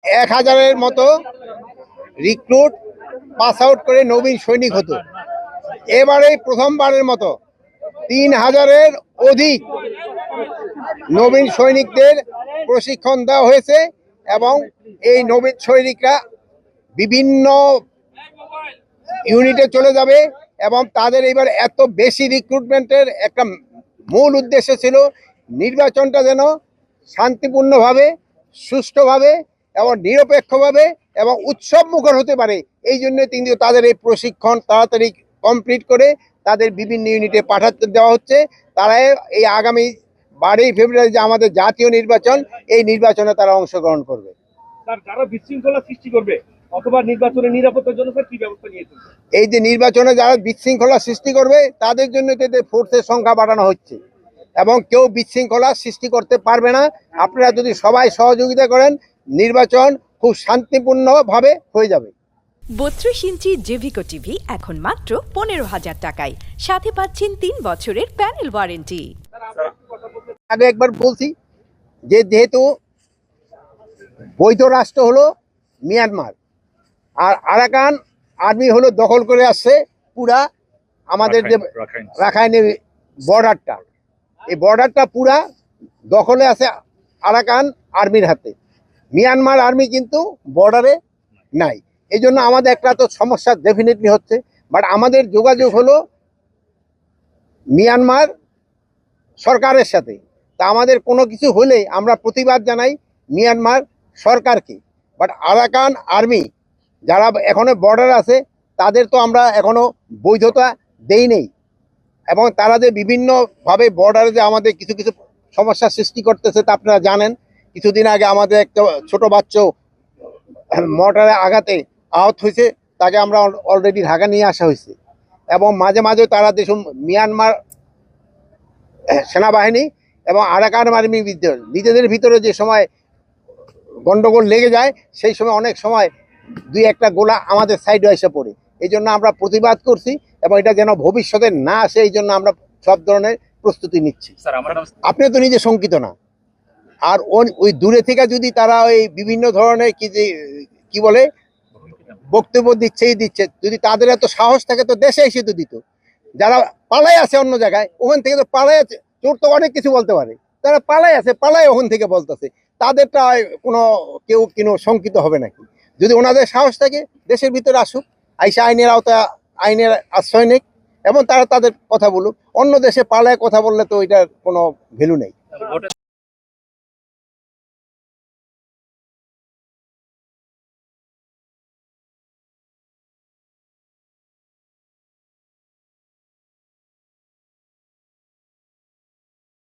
1000-এর মতো recruit pass out করে নবীন সৈনিক হতো। এবারে প্রথমবারের মতো 3000-এর অধিক নবীন সৈনিকদের প্রশিক্ষণ দেওয়া হয়েছে এবং এই নবীন সৈনিকরা বিভিন্ন ইউনিটে চলে যাবে এবং তাদের এবার এত বেশি রিক্রুটমেন্টের একটা মূল উদ্দেশ্য ছিল নির্বাচনটা যেন শান্তিপূর্ণভাবে, সুষ্ঠুভাবে এবং নিরপেক্ষভাবে এবং উৎসব মুখর হতে পারে। এই জন্য কিন্তু তাদের এই প্রশিক্ষণ তাড়াতাড়ি কমপ্লিট করে তাদের বিভিন্ন ইউনিটে পাঠাতে দেওয়া হচ্ছে। তারা এই আগামী 12ই ফেব্রুয়ারি যে আমাদের জাতীয় নির্বাচন, এই নির্বাচনে তারা অংশগ্রহণ করবে। যারা বিশৃঙ্খলা সৃষ্টি করবে অথবা নির্বাচনের নিরাপত্তার জন্য কি ব্যবস্থা নিয়েছেন? এই যে নির্বাচনে যারা বিশৃঙ্খলা সৃষ্টি করবে তাদের জন্য ফোর্সের সংখ্যা বাড়ানো হচ্ছে এবং কেউ বিশৃঙ্খলা সৃষ্টি করতে পারবে না। আপনারা যদি সবাই সহযোগিতা করেন, নির্বাচন খুব শান্তিপূর্ণভাবে হয়ে যাবে। 32 ইঞ্চি জেভিকো টিভি এখন মাত্র 15,000 টাকায়, সাথে পাচ্ছেন 3 বছরের প্যানেল ওয়ারেন্টি। আগে একবার বলছি যে যেহেতু বৈধ রাষ্ট্র হলো মিয়ানমার আর আরাকান আর্মি হলো দখল করে আসছে পুরা আমাদের যে রাখাইনের বর্ডারটা, এই বর্ডারটা পুরা দখলে আছে আরাকান আর্মির হাতে। মিয়ানমার আর্মি কিন্তু বর্ডারে নাই। এই জন্য আমাদের একটা তো সমস্যা ডেফিনেটলি হচ্ছে, বাট আমাদের যোগাযোগ হলো মিয়ানমার সরকারের সাথে। তা আমাদের কোনো কিছু হলে আমরা প্রতিবাদ জানাই মিয়ানমার সরকারকে, বাট আরাকান আর্মি যারা এখনো বর্ডারে আছে তাদের তো আমরা এখনো বৈধতা দেই নেই এবং তারা যে বিভিন্নভাবে বর্ডারে যে আমাদের কিছু কিছু সমস্যার সৃষ্টি করতেছে তা আপনারা জানেন। কিছুদিন আগে আমাদের একটা ছোট বাচ্চা মর্টারে আঘাতে আহত হয়েছে, তাকে আমরা অলরেডি ঢাকা নিয়ে আসা হয়েছে এবং মাঝে মাঝে তারা যেসব মিয়ানমার সেনাবাহিনী এবং আরাকান আর্মির নিজেদের ভিতরে যে সময় গন্ডগোল লেগে যায় সেই সময় অনেক সময় 2-1টা গোলা আমাদের সাইডে এসে পড়ে। এই জন্য আমরা প্রতিবাদ করছি এবং এটা যেন ভবিষ্যতে না আসে এই জন্য আমরা সব ধরনের প্রস্তুতি নিচ্ছি। আপনি তো নিজে শঙ্কিত না, আর ওই দূরে থেকে যদি তারা ওই বিভিন্ন ধরনের কি বলে বক্তব্য দিচ্ছে, যদি তাদের এত সাহস থাকে তো দেশে এসে তো দিত। যারা পালাই আছে অন্য জায়গায়, ওখান থেকে তো পালাই আছে, চোর তো অনেক কিছু বলতে পারে, তারা পালাই আছে, পালাই ওখান থেকে বলতেছে, তাদেরটা কেউ শঙ্কিত হবে নাকি? যদি ওনাদের সাহস থাকে দেশের ভিতরে আসুক, আইসা আইনের আওতায় আইনের আশ্রয় নেই এবং তারা তাদের কথা বলুক। অন্য দেশে পালায় কথা বললে তো এটার কোনো ভ্যালু নেই।